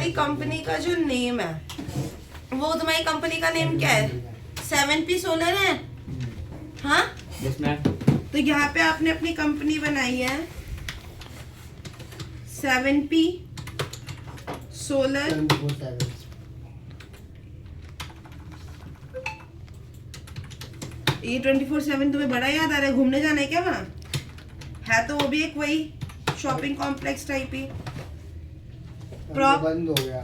तुम्हारी कंपनी का जो नेम है, वो तुम्हारी कंपनी का नेम क्या है? 7P सोलर है, हाँ? Yes ma'am. तो यहाँ पे आपने अपनी कंपनी बनाई है 7P सोलर। ये 24/7 तुम्हें बड़ा याद आ रहा है? घूमने जाना है क्या वहाँ? है तो वो भी एक वही शॉपिंग कॉम्प्लेक्स टाइप ही। बंद हो गया।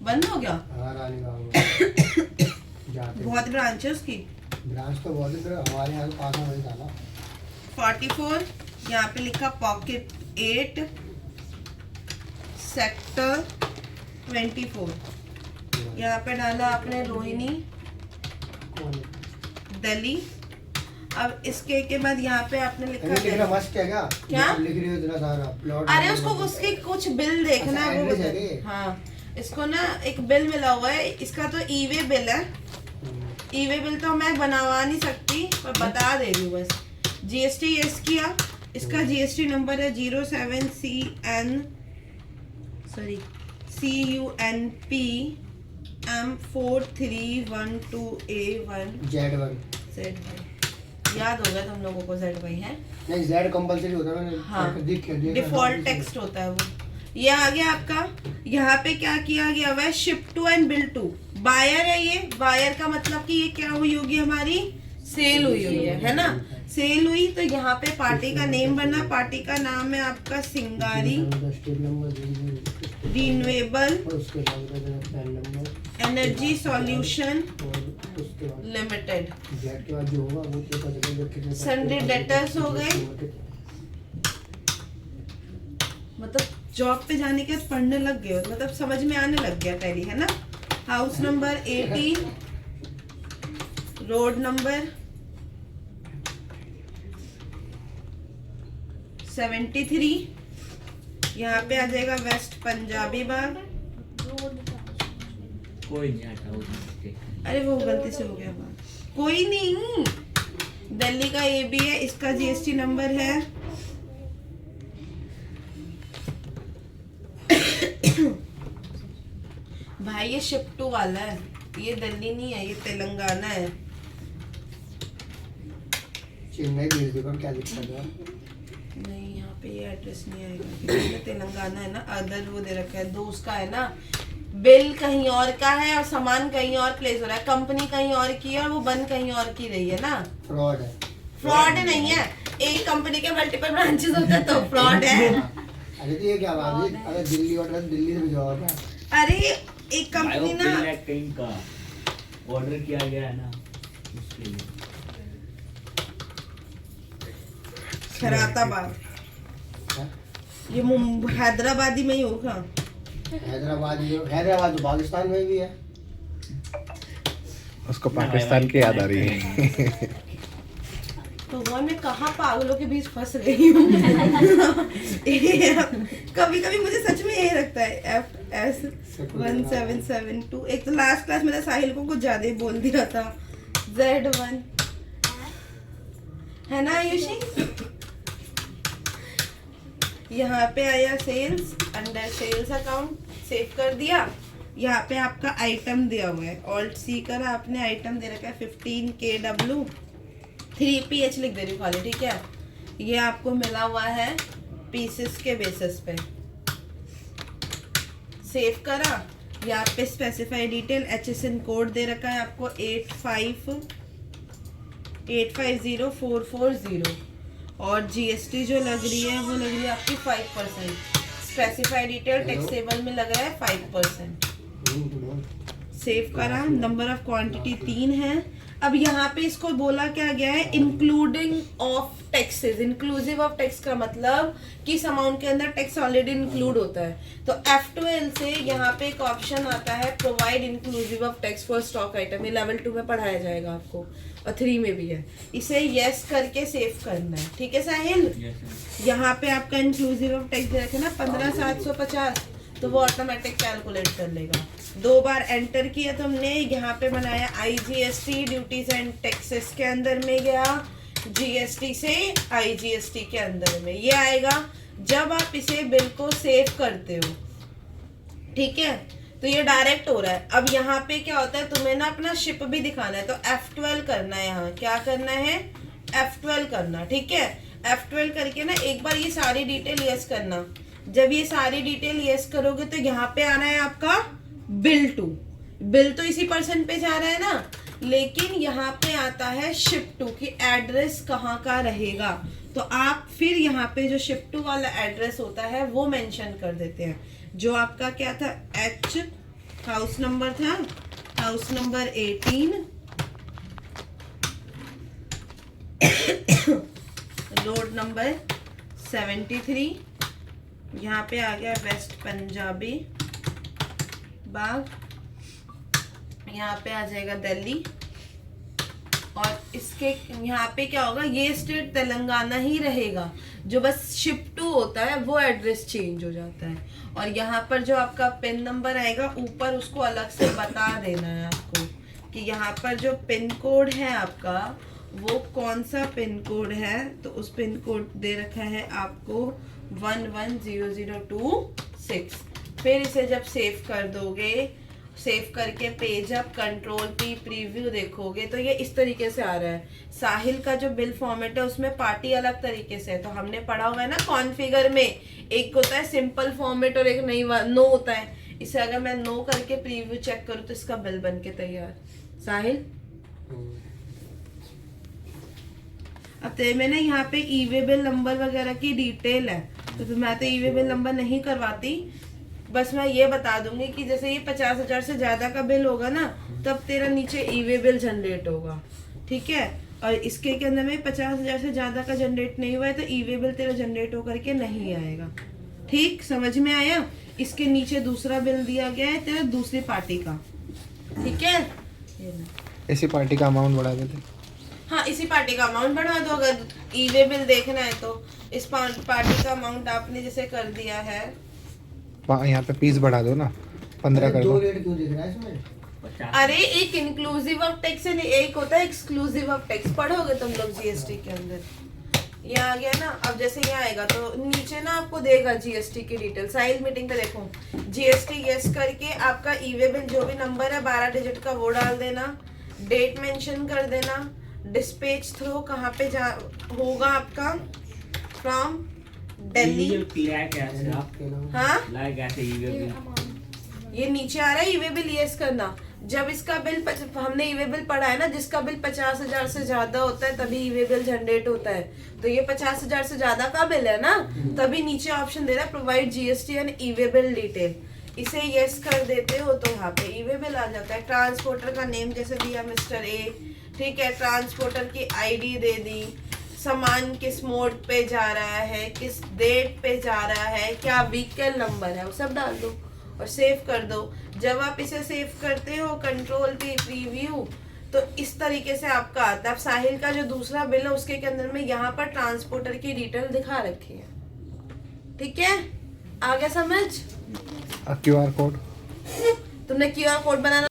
बंद हो गया? हाँ, रानीबाग में जाते बहुत ब्रांच है उसकी। ब्रांच तो बहुत है, हमारे यहाँ तो पास में वही था ना। 44 यहाँ पे लिखा पॉकेट 8 सेक्टर 24। यहाँ पे डाला आपने रोहिणी दिल्ली। अब इसके के बाद यहाँ पे आपने लिखा लिखना मस्त है क्या लिख रही हो इतना सारा प्लॉट? अरे उसको उसके कुछ बिल देखना है वो बता। हाँ, इसको ना एक बिल मिला हुआ है, इसका तो ई वे बिल है। ई वे बिल तो मैं बनवा नहीं सकती पर बता दे रही हूँ बस। जीएसटी यस किया, इसका जीएसटी नंबर है 07CUNP M4312A1 Z1। याद होगा तुम लोगों को Z भाई है? नहीं, Z कंपलसरी होता है। हाँ, दिख डिफॉल्ट टेक्स्ट होता है वो। ये आ गया आपका। यहाँ पे क्या किया गया हुआ है? Ship to and bill to. Buyer है ये। बायर का मतलब कि ये क्या हुई होगी? हमारी सेल हुई है ना? सेल हुई तो यहाँ पे पार्टी का नेम बनना। पार्टी का नाम है आपका Singari renewable energy solution limited. Sunday डेटर्स हो गए, मतलब जॉब पे जाने के बाद पढ़ने लग गए हो, मतलब समझ में आने लग गया टैली, है ना? House number 18, road number 73। यहाँ पे आ जाएगा वेस्ट पंजाबी बाग। कोई नहीं आता वो। अरे वो गलती से हो गया बात, कोई नहीं। दिल्ली का ये भी है, इसका जीएसटी नंबर है भाई ये शिप टू वाला है, ये दिल्ली नहीं है, ये तेलंगाना है। चेन्नई भेज देगा, क्या दिक्कत है? नहीं, यहाँ पे ये एड्रेस नहीं आएगा, ये तेलंगाना है ना। अदर वो दे रखा है, दो उसका है ना। बिल कहीं और का है और सामान कहीं और प्लेस हो रहा है। कंपनी कहीं और की है और वो बंद कहीं और की रही है ना। फ्रॉड है। फ्रॉड नहीं है, एक कंपनी के मल्टीपल ब्रांचेस होते हैं तो फ्रॉड है। अरे तो ये क्या बात है? अरे दिल्ली ऑर्डर दिल्ली से भिजवाओ क्या? अरे एक कंपनी ना कहीं का ऑर्डर किया गया है ना, उसके लिए। खैराताबाद, ये हैदराबादी में ही होगा। हैदराबाद तो पाकिस्तान में भी है। उसको पाकिस्तान की याद आ रही है। तो वो मैं कहाँ पागलों के बीच फंस रही हूँ। कभी कभी मुझे सच में यही लगता है। FS1772। एक तो लास्ट क्लास में साहिल को कुछ ज्यादा ही बोल दिया था। Z1 है ना आयुषी? यहाँ पे आया sales, under sales account save कर दिया। यहाँ पे आपका आइटम दिया हुआ है, ऑल्ट सी करा आपने, आइटम दे रखा है 15 KW 3PH लिख दे रही हूँ खाली, ठीक है? ये आपको मिला हुआ है पीसेस के बेसिस पे। सेव करा। यहाँ पे स्पेसिफाई डिटेल HSN कोड दे रखा है आपको 850440 और GST जो लग रही है वो लग रही है आपकी 5%। स्पेसिफाई डिटेल टैक्सेबल में लग रहा है 5%। सेव करा। नंबर ऑफ क्वांटिटी 3 है। अब यहाँ पे इसको बोला क्या गया है? Including of taxes. Inclusive of tax का मतलब कि इस अमाउंट के अंदर टैक्स ऑलरेडी इंक्लूड होता है। तो F12 से यहाँ पे एक ऑप्शन आता है provide inclusive of tax for stock item. ये लेवल 2 में पढ़ाया जाएगा आपको और 3 में भी है। इसे यस करके सेव करना है, ठीक है साहिल? यहाँ पे आपका इंक्लूसिव ऑफ टैक्स रखे ना 15,750, तो वो ऑटोमेटिक कैलकुलेट कर लेगा। 2 बार एंटर किया तुमने, यहाँ पे बनाया IGST ड्यूटीज एंड टैक्सेस के अंदर में गया, GST से IGST के अंदर में ये आएगा जब आप इसे बिल को सेव करते हो, ठीक है? तो ये डायरेक्ट हो रहा है। अब यहाँ पे क्या होता है, तुम्हें ना अपना शिप भी दिखाना है, तो F12 करना है। यहाँ क्या करना है, F12 करना, ठीक है। F12 करके ना एक बार ये सारी डिटेल यस करना। जब ये सारी डिटेल यस करोगे तो यहाँ पे आना है आपका बिल टू। बिल तो इसी पर्सन पे जा रहा है ना, लेकिन यहाँ पे आता है शिप टू की एड्रेस कहाँ का रहेगा। तो आप फिर यहाँ पे जो शिप टू वाला एड्रेस होता है वो मेंशन कर देते हैं। जो आपका क्या था, H हाउस नंबर था, हाउस नंबर 18, रोड नंबर 73, यहाँ पे आ गया वेस्ट पंजाबी बाग, यहाँ पे आ जाएगा दिल्ली, और इसके यहाँ पे क्या होगा, ये स्टेट तेलंगाना ही रहेगा। जो बस शिप टू होता है वो एड्रेस चेंज हो जाता है। और यहाँ पर जो आपका पिन नंबर आएगा ऊपर, उसको अलग से बता देना है आपको कि यहाँ पर जो पिन कोड है आपका वो कौन सा पिन कोड है। तो उस पिन कोड दे रखा है आपको 110026। फिर इसे जब सेव कर दोगे, सेव करके page up control P preview देखोगे तो ये इस तरीके से आ रहा है। साहिल का जो बिल फॉर्मेट है उसमें पार्टी अलग तरीके से है। तो हमने पढ़ा हुआ है ना कॉन्फ़िगर में, एक होता है सिंपल फॉर्मेट और एक नहीं नो होता है। इसे अगर मैं नो करके प्रीव्यू चेक करूँ तो इसका बिल बन के तैयार। साहिल अब तेरे में ना यहाँ पे ई वे बिल नंबर वगैरह की डिटेल है, तो मैं तो ई वे बिल नंबर नहीं करवाती। बस मैं ये बता दूंगी कि जैसे ये 50,000 से ज्यादा का बिल होगा ना, तब तेरा नीचे ई वे बिल जनरेट होगा, ठीक है। और इसके के अंदर में 50,000 से ज्यादा का जनरेट नहीं हुआ है तो ई वे बिल तेरा जनरेट होकर के नहीं आएगा। ठीक, समझ में आया। इसके नीचे दूसरा बिल दिया गया है तेरा दूसरी पार्टी का, ठीक है। इसी पार्टी का अमाउंट बढ़ा देते। हाँ, इसी पार्टी का अमाउंट बढ़ा दो। अगर ई वे बिल देखना है तो इस पार्टी का अमाउंट आपने जैसे कर दिया है, यहाँ पे पीस बढ़ा दो ना, 15 कर दो। 2 रेट क्यों दिख रहा है इसमें? अरे एक इंक्लूसिव ऑफ टैक्स है, एक होता है एक्सक्लूसिव ऑफ टैक्स। पढ़ोगे तुम लोग जीएसटी के अंदर, ये आ गया ना। अब जैसे ये आएगा तो नीचे ना आपको देगा जीएसटी की डिटेल। साइल मीटिंग पे देखो जीएसटी यस करके आपका ई वे बिल जो भी नंबर है 12 डिजिट का वो डाल देना, डेट मेंशन कर देना, डिस्पैच थ्रू कहाँ पे जा होगा आपका, फ्रॉम दिल्ली। हाँ, ये नीचे आ रहा है ई वे बिल यस करना। जब इसका बिल हमने ई वे बिल पढ़ा है ना, जिसका बिल 50,000 से ज्यादा होता है तभी ई वे बिल जनरेट होता है। तो ये 50,000 से ज्यादा का बिल है ना, तभी नीचे ऑप्शन दे रहा है provide GST and E way bill detail. इसे यस कर देते हो तो यहाँ पे ई वे बिल आ जाता है। ट्रांसपोर्टर का नेम जैसे दिया मिस्टर ए, ठीक है। ट्रांसपोर्टर की आईडी दे दी, सामान किस मोड पे जा रहा है, किस डेट पे जा रहा है, क्या व्हीकल नंबर है, वो सब डाल दो और सेव कर दो। जब आप इसे सेव करते हो कंट्रोल पे प्रीव्यू, तो इस तरीके से आपका आता है। अब साहिल का जो दूसरा बिल है उसके के अंदर में यहाँ पर ट्रांसपोर्टर की डिटेल दिखा रखी है, ठीक है। आ गया समझ? QR कोड तुमने QR कोड बनाना